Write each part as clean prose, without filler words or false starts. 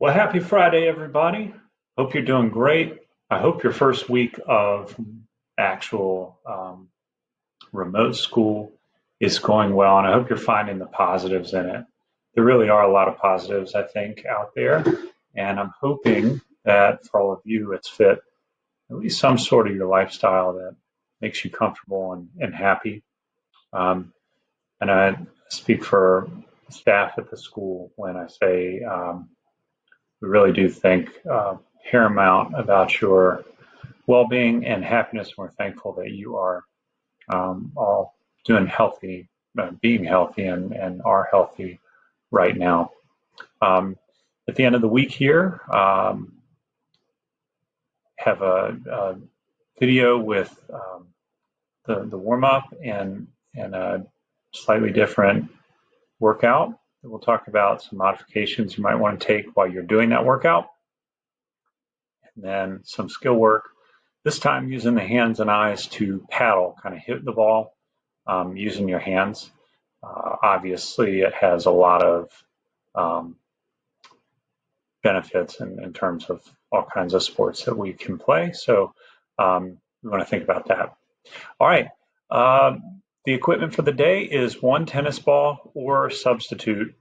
Well, happy Friday, everybody. Hope you're doing great. I hope your first week of actual remote school is going well, and I hope you're finding the positives in it. There really are a lot of positives, I think, out there, and I'm hoping that for all of you, it's fit at least some sort of your lifestyle that makes you comfortable and happy. Um, and I speak for staff at the school when I say we really do think paramount about your well-being and happiness. We're thankful that you are all doing healthy, being healthy, and are healthy right now. Um, at the end of the week here, have a video with the warm up and a slightly different workout. We'll talk about some modifications you might want to take while you're doing that workout, and then some skill work. This time using the hands and eyes to paddle, kind of hit the ball using your hands. Obviously, it has a lot of um, benefits in terms of all kinds of sports that we can play. So we want to think about that. All right. The equipment for the day is one tennis ball or substitute.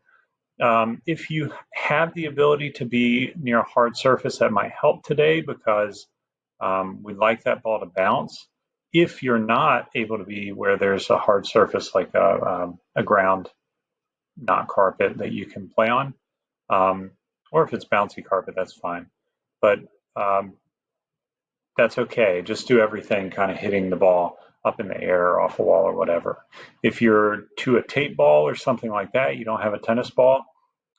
If you have the ability to be near a hard surface, that might help today because we'd like that ball to bounce. If you're not able to be where there's a hard surface like a ground, not carpet that you can play on, or if it's bouncy carpet, that's fine. But um, that's okay. Just do everything kind of hitting the ball up in the air or off a wall or whatever. If you're to a tape ball or something like that, you don't have a tennis ball,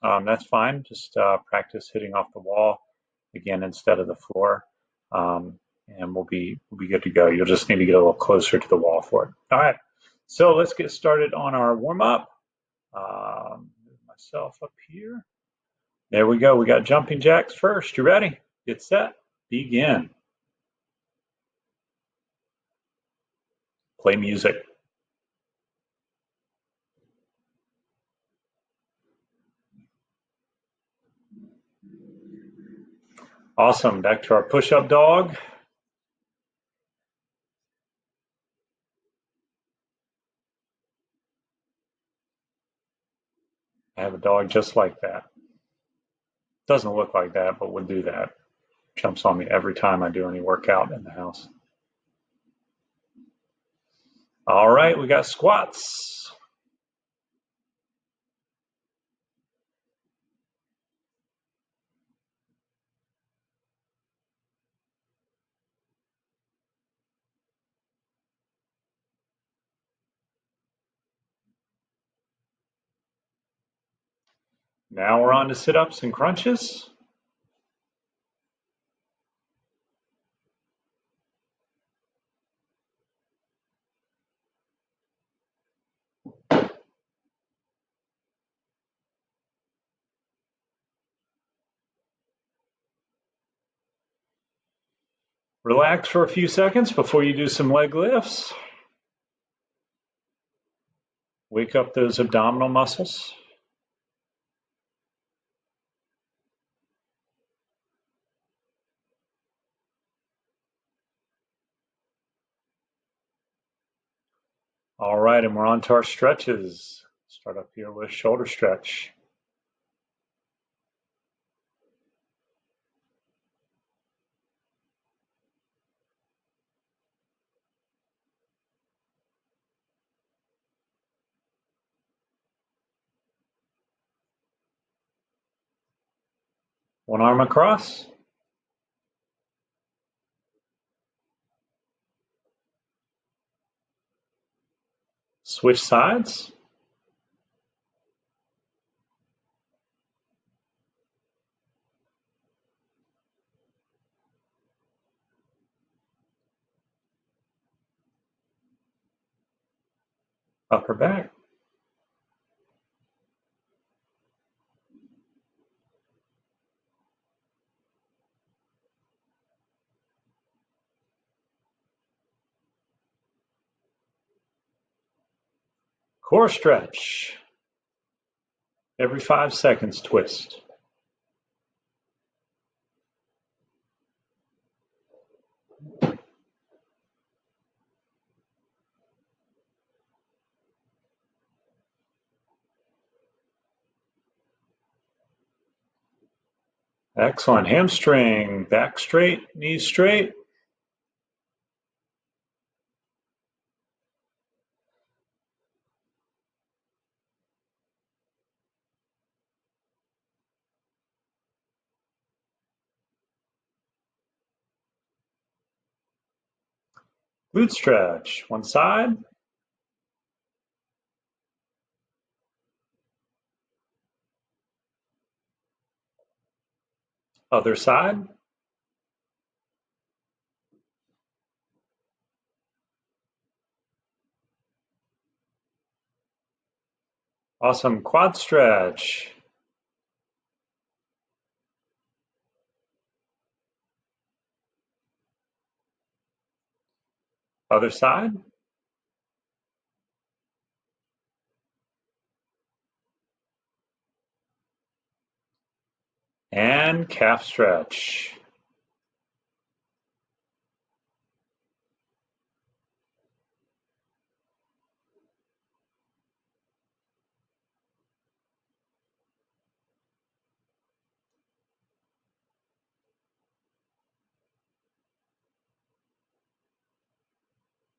that's fine. Just practice hitting off the wall again instead of the floor, and we'll be good to go. You'll just need to get a little closer to the wall for it. All right, so let's get started on our warm up. Move myself up here. There we go. We got jumping jacks first. You ready? Get set. Begin. Play music. Awesome. Back to our push-up dog. I have a dog just like that. Doesn't look like that, but would do that. Jumps on me every time I do any workout in the house. All right, we got squats. Now we're on to sit-ups and crunches. Relax for a few seconds before you do some leg lifts. Wake up those abdominal muscles. All right, and we're on to our stretches. Start up here with shoulder stretch. One arm across. Switch sides. Upper back. Core stretch. Every 5 seconds, twist. Excellent. Hamstring, back straight, knees straight. Glute stretch, one side, other side. Awesome. Quad stretch. Other side. And calf stretch.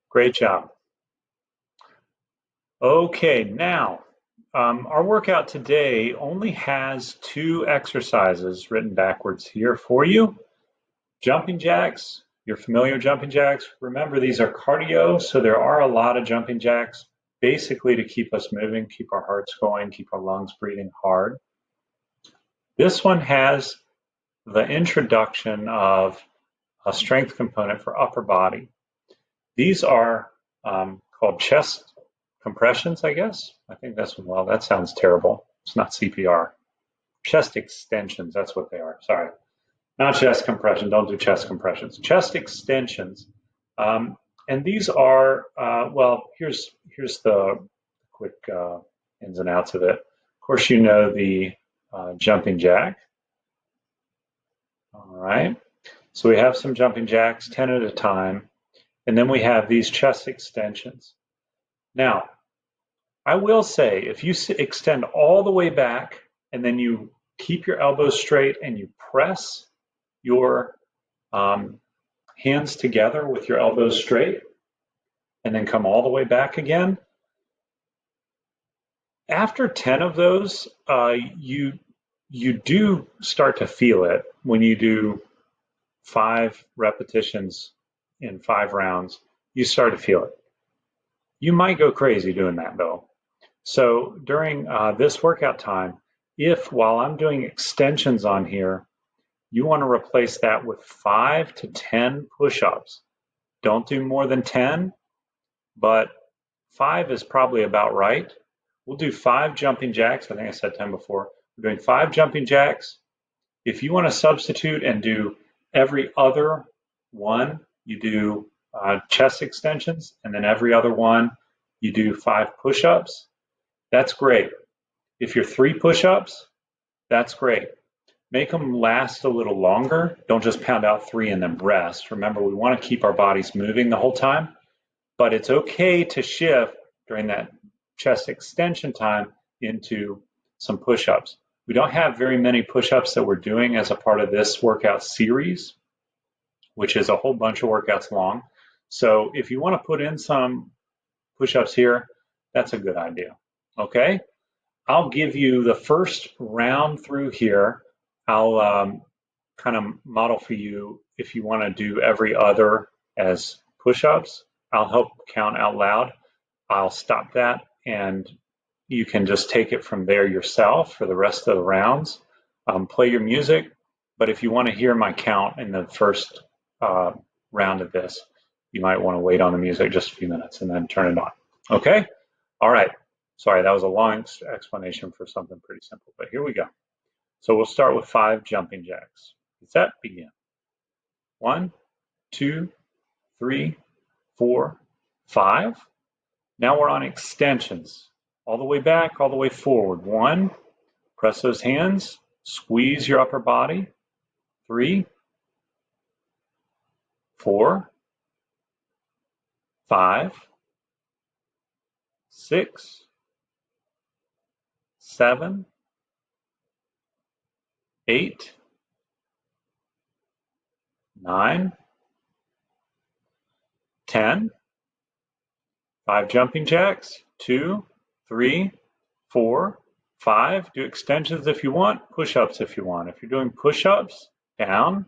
Great job. Okay, now our workout today only has 2 exercises written backwards here for you. Jumping jacks, you're familiar with jumping jacks. Remember, these are cardio, so there are a lot of jumping jacks, basically to keep us moving, keep our hearts going, keep our lungs breathing hard. This one has the introduction of a strength component for upper body. These are called chest compressions, I guess. I think that's, well, that sounds terrible. It's not CPR. Chest extensions, that's what they are. Sorry. Not chest compression. Don't do chest compressions. Chest extensions. And these are, well, here's the quick ins and outs of it. Of course, you know the jumping jack. All right. So we have some jumping jacks, 10 at a time. And then we have these chest extensions. Now, I will say, if you extend all the way back and then you keep your elbows straight and you press your hands together with your elbows straight and then come all the way back again, after 10 of those, you do start to feel it when you do 5 repetitions in 5 rounds. You start to feel it. You might go crazy doing that though. So during this workout time, if while I'm doing extensions on here, you want to replace that with 5 to 10 push-ups. Don't do more than 10, but 5 is probably about right. We'll do 5 jumping jacks. I think I said 10 before. We're doing 5 jumping jacks. If you want to substitute and do every other one, you do chest extensions, and then every other one, you do 5 push-ups. That's great. If you're 3 push-ups, that's great. Make them last a little longer. Don't just pound out 3 and then rest. Remember, we want to keep our bodies moving the whole time, but it's okay to shift during that chest extension time into some push-ups. We don't have very many push-ups that we're doing as a part of this workout series, which is a whole bunch of workouts long. So if you want to put in some push-ups here, that's a good idea. Okay? I'll give you the first round through here. I'll kind of model for you if you want to do every other as push-ups. I'll help count out loud. I'll stop that and you can just take it from there yourself for the rest of the rounds. Play your music, but if you want to hear my count in the first round of this, you might want to wait on the music just a few minutes and then turn it on. Okay? All right. Sorry, that was a long explanation for something pretty simple, but here we go. So we'll start with 5 jumping jacks. Set, begin. 1, 2, 3, 4, 5. Now we're on extensions. All the way back, all the way forward. 1, press those hands, squeeze your upper body. 3, 4, 5, 6, 7, 8, 9, 10. 5 jumping jacks, 2, 3, 4, 5. Do extensions if you want, push-ups if you want. If you're doing push-ups, down,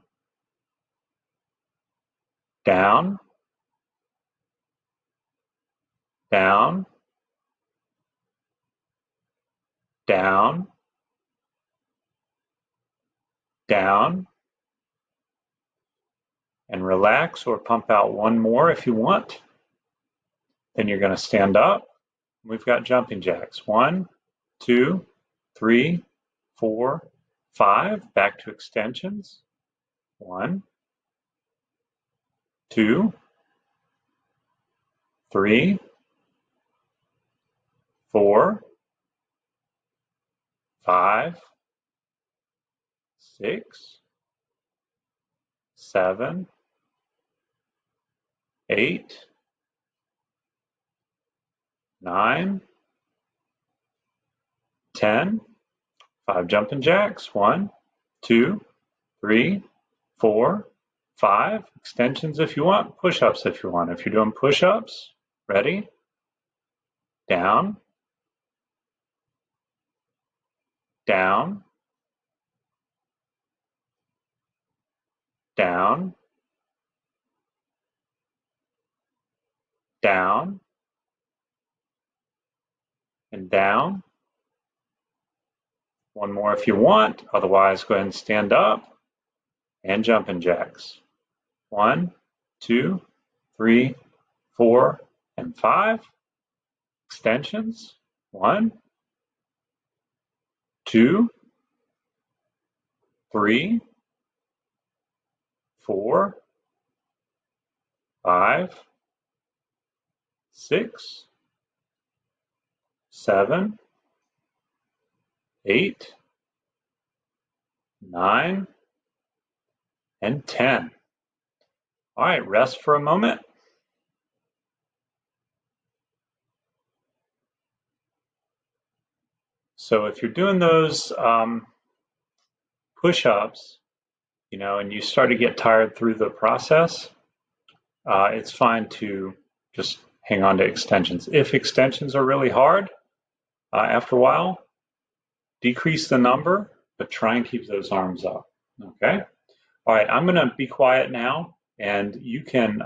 down, down, down, down, and relax or pump out one more if you want. Then you're going to stand up. We've got jumping jacks. 1, 2, 3, 4, 5. Back to extensions. 1, 2, 3, 4, 5, 6, 7, 8, 9, 10. 5 jumping jacks. 1, 2, 3, 4, 5. Extensions if you want, push-ups if you want. If you're doing push-ups, ready? Down, down, down, down, and down. One more if you want, otherwise go ahead and stand up and jumping jacks. 1, 2, 3, 4, and 5. Extensions. 1, 2, 3, 4, 5, 6, 7, 8, 9, and 10. All right, rest for a moment. So if you're doing those push-ups, and you start to get tired through the process, it's fine to just hang on to extensions. If extensions are really hard, after a while, decrease the number, but try and keep those arms up, okay? All right, I'm gonna be quiet now, and you can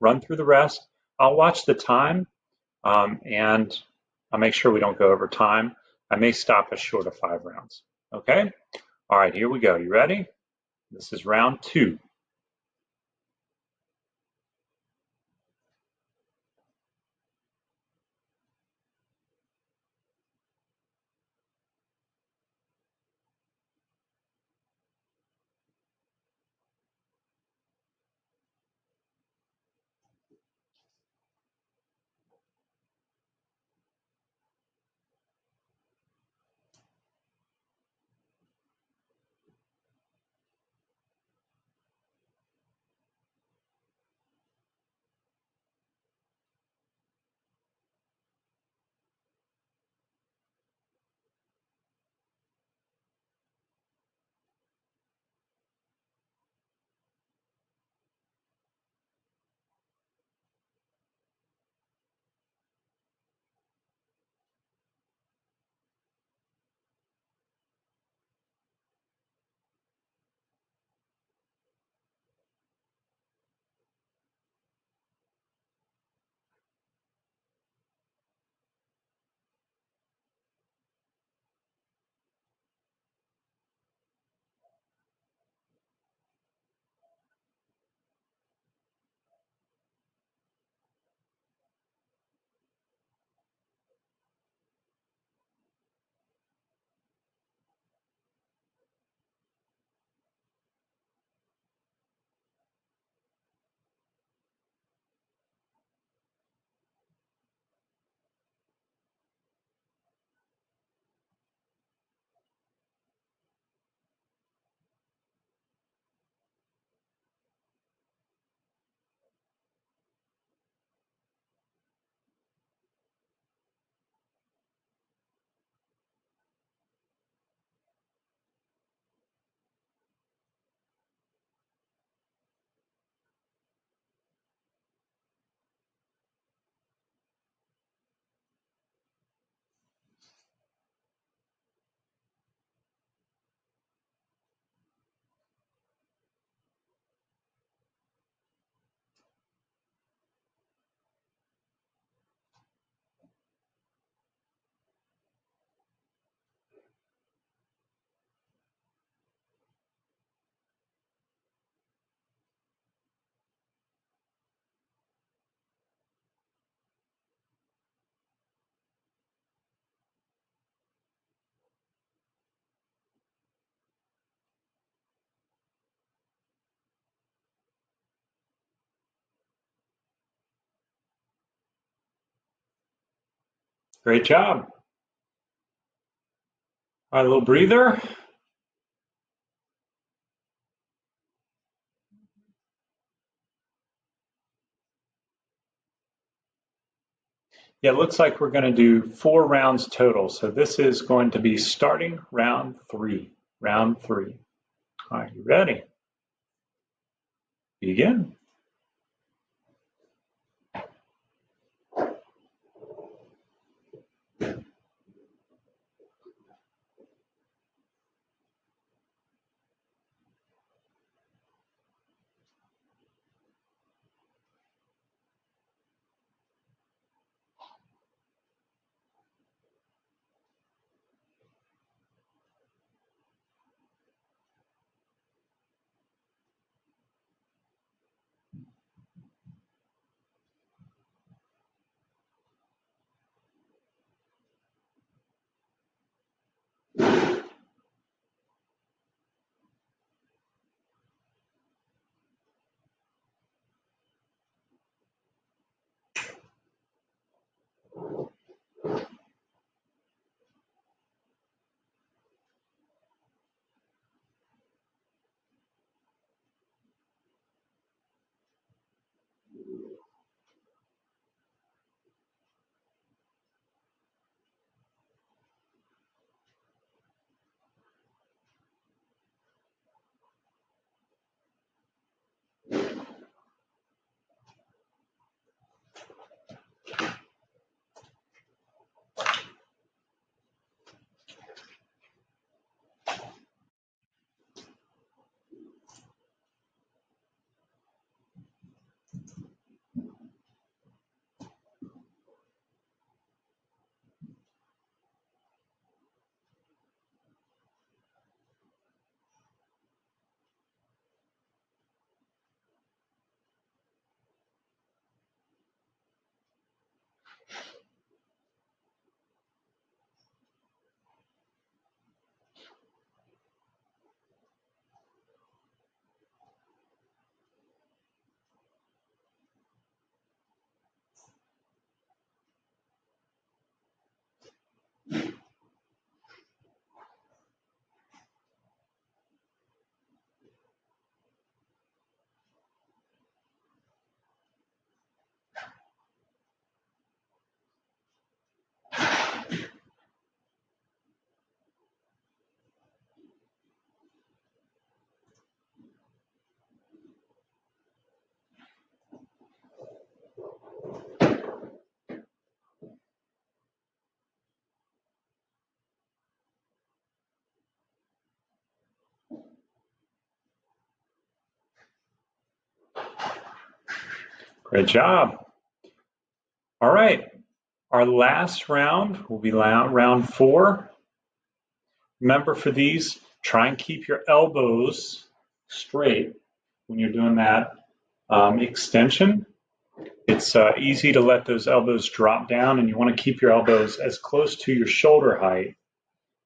run through the rest. I'll watch the time, and I'll make sure we don't go over time. I may stop us short of 5 rounds, okay? All right, here we go. You ready? This is round 2. Great job. All right, a little breather. Yeah, it looks like we're going to do 4 rounds total. So this is going to be starting round 3. Round 3. All right, you ready? Begin. Great job. All right. Our last round will be round 4. Remember, for these, try and keep your elbows straight when you're doing that extension. It's easy to let those elbows drop down, and you want to keep your elbows as close to your shoulder height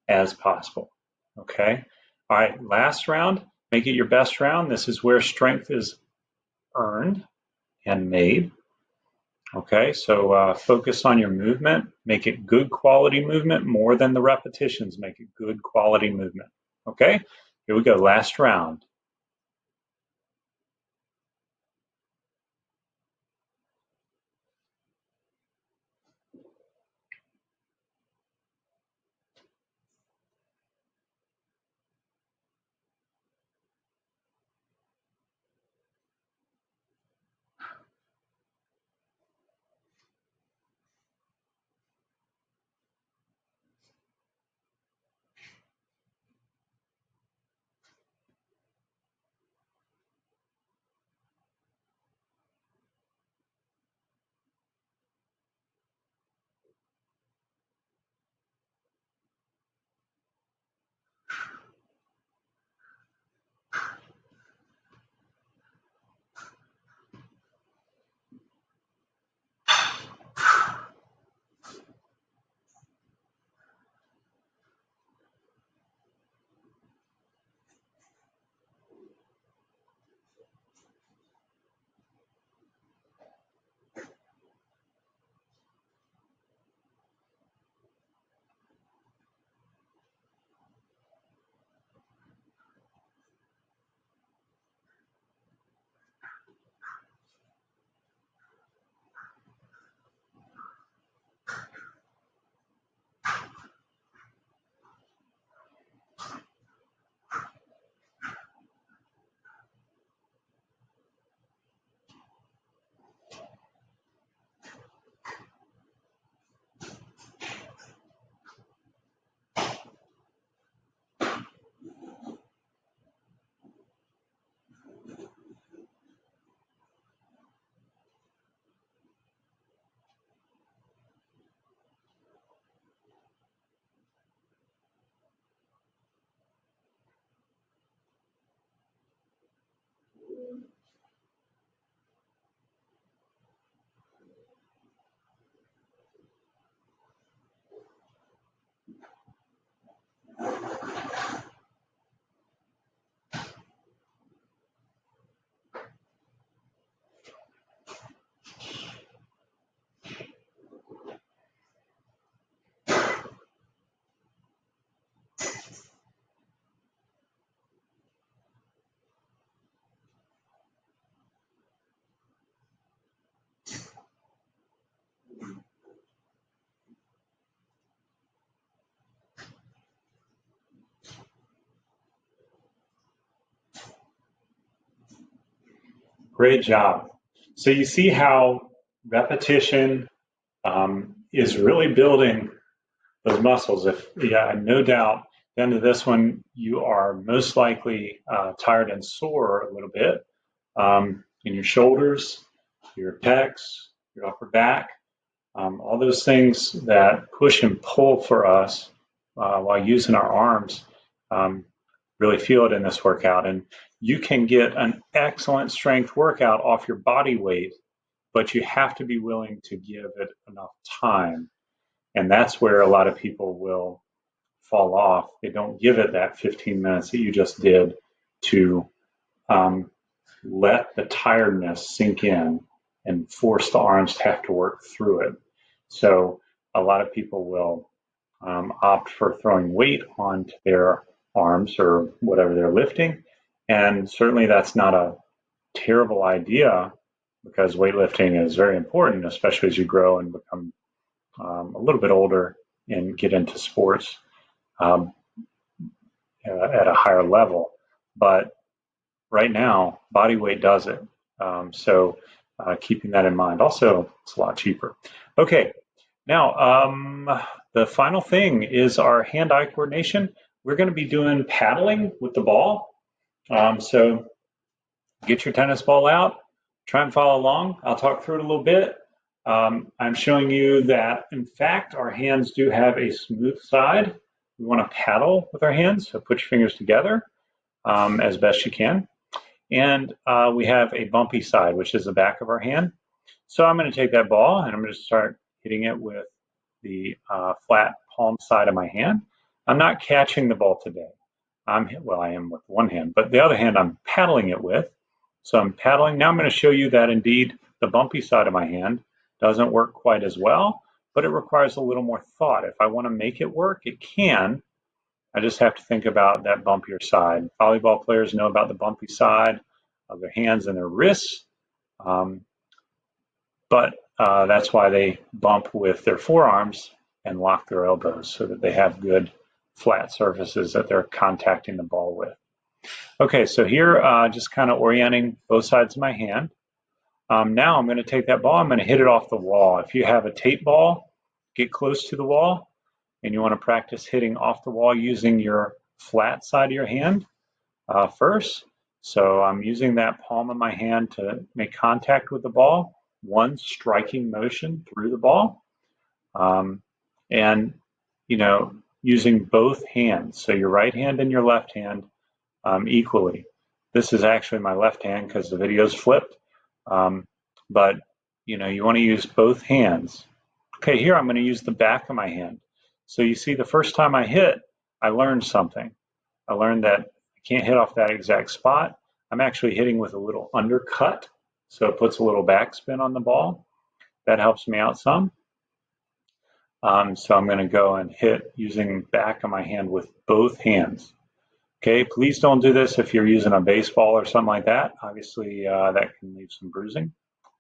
as possible. Okay. All right. Last round, make it your best round. This is where strength is earned and made. Okay, so focus on your movement. Make it good quality movement more than the repetitions. Make it good quality movement. Okay, here we go. Last round. Great job. So you see how repetition is really building those muscles. If yeah, no doubt, down to this one, you are most likely tired and sore a little bit in your shoulders, your pecs, your upper back, all those things that push and pull for us while using our arms. Really feel it in this workout, and you can get an excellent strength workout off your body weight, but you have to be willing to give it enough time. And that's where a lot of people will fall off. They don't give it that 15 minutes that you just did to um, let the tiredness sink in and force the arms to have to work through it. So a lot of people will opt for throwing weight onto their arms or whatever they're lifting. And certainly that's not a terrible idea because weightlifting is very important, especially as you grow and become a little bit older and get into sports um, at a higher level. But right now, body weight does it. So keeping that in mind. Also, it's a lot cheaper. Okay, now the final thing is our hand-eye coordination. We're going to be doing paddling with the ball. So get your tennis ball out, try and follow along. I'll talk through it a little bit. I'm showing you that, in fact, our hands do have a smooth side. We want to paddle with our hands, so put your fingers together as best you can. And we have a bumpy side, which is the back of our hand. So I'm going to take that ball and I'm going to start hitting it with the flat palm side of my hand. I'm not catching the ball today. Well, I am with one hand, but the other hand I'm paddling it with. So I'm paddling. Now I'm going to show you that indeed the bumpy side of my hand doesn't work quite as well, but it requires a little more thought. If I want to make it work, it can. I just have to think about that bumpier side. Volleyball players know about the bumpy side of their hands and their wrists, but that's why they bump with their forearms and lock their elbows so that they have good flat surfaces that they're contacting the ball with. Okay, so here, just kind of orienting both sides of my hand. Now I'm going to take that ball, I'm going to hit it off the wall. If you have a tape ball, get close to the wall, and you want to practice hitting off the wall using your flat side of your hand first. So I'm using that palm of my hand to make contact with the ball, one striking motion through the ball, and using both hands. So your right hand and your left hand equally. This is actually my left hand because the video is flipped, but you want to use both hands. Okay, here I'm going to use the back of my hand. So you see, the first time I hit, I learned something. I learned that I can't hit off that exact spot. I'm actually hitting with a little undercut, so it puts a little backspin on the ball. That helps me out some. So I'm going to go and hit using back of my hand with both hands. Okay, please don't do this if you're using a baseball or something like that. Obviously, that can leave some bruising,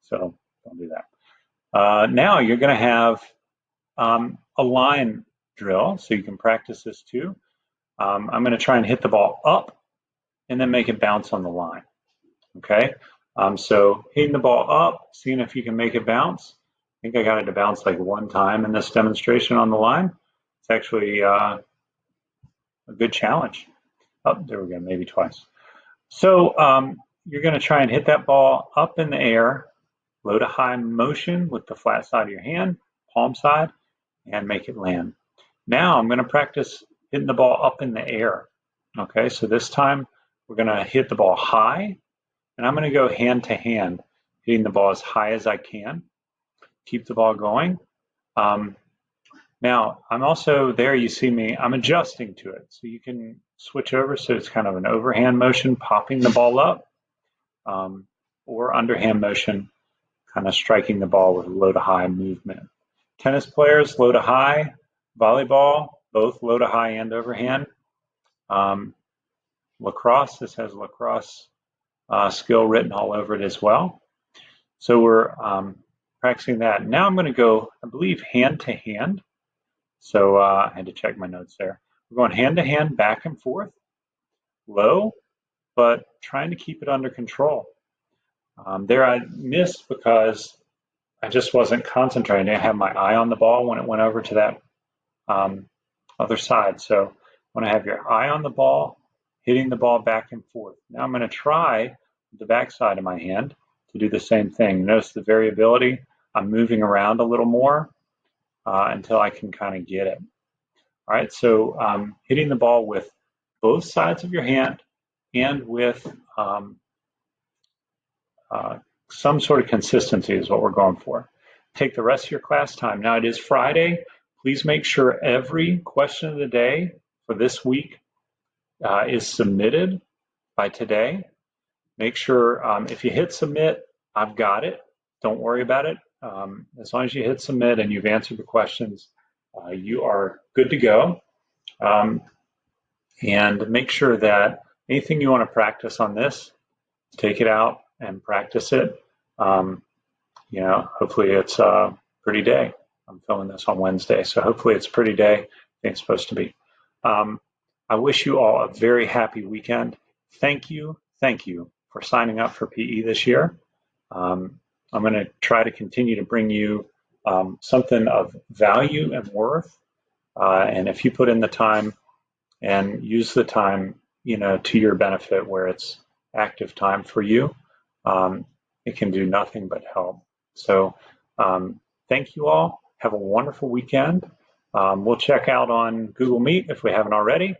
so don't do that. Now you're going to have a line drill, so you can practice this too. I'm going to try and hit the ball up and then make it bounce on the line. Okay, so hitting the ball up, seeing if you can make it bounce. I think I got it to bounce like one time in this demonstration on the line. It's actually a good challenge. Oh, there we go, maybe twice. So you're going to try and hit that ball up in the air, low to high motion with the flat side of your hand, palm side, and make it land. Now I'm going to practice hitting the ball up in the air. Okay, so this time we're going to hit the ball high, and I'm going to go hand to hand, hitting the ball as high as I can. Keep the ball going. Now I'm also there, you see me, I'm adjusting to it. So you can switch over so it's kind of an overhand motion, popping the ball up, or underhand motion, kind of striking the ball with low to high movement. Tennis players, low to high. Volleyball, both low to high and overhand. Lacrosse, this has lacrosse skill written all over it as well. So we're practicing that. Now I'm going to go, I believe, hand to hand. So I had to check my notes there. We're going hand to hand, back and forth, low, but trying to keep it under control. There I missed because I just wasn't concentrating. I didn't have my eye on the ball when it went over to that um, other side. So when I have your eye on the ball, hitting the ball back and forth. Now I'm going to try the back side of my hand to do the same thing. Notice the variability. I'm moving around a little more until I can kind of get it. All right, so hitting the ball with both sides of your hand and with uh, some sort of consistency is what we're going for. Take the rest of your class time. Now it is Friday. Please make sure every question of the day for this week is submitted by today. Make sure if you hit submit, I've got it. Don't worry about it. As long as you hit submit and you've answered the questions, you are good to go. And make sure that anything you want to practice on this, take it out and practice it. Hopefully it's a pretty day. I'm filming this on Wednesday, so hopefully it's a pretty day. I think it's supposed to be. I wish you all a very happy weekend. Thank you for signing up for PE this year. I'm going to try to continue to bring you something of value and worth. And if you put in the time and use the time, to your benefit where it's active time for you, it can do nothing but help. So thank you all. Have a wonderful weekend. We'll check out on Google Meet if we haven't already.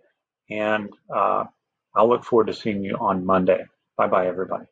And I'll look forward to seeing you on Monday. Bye-bye, everybody.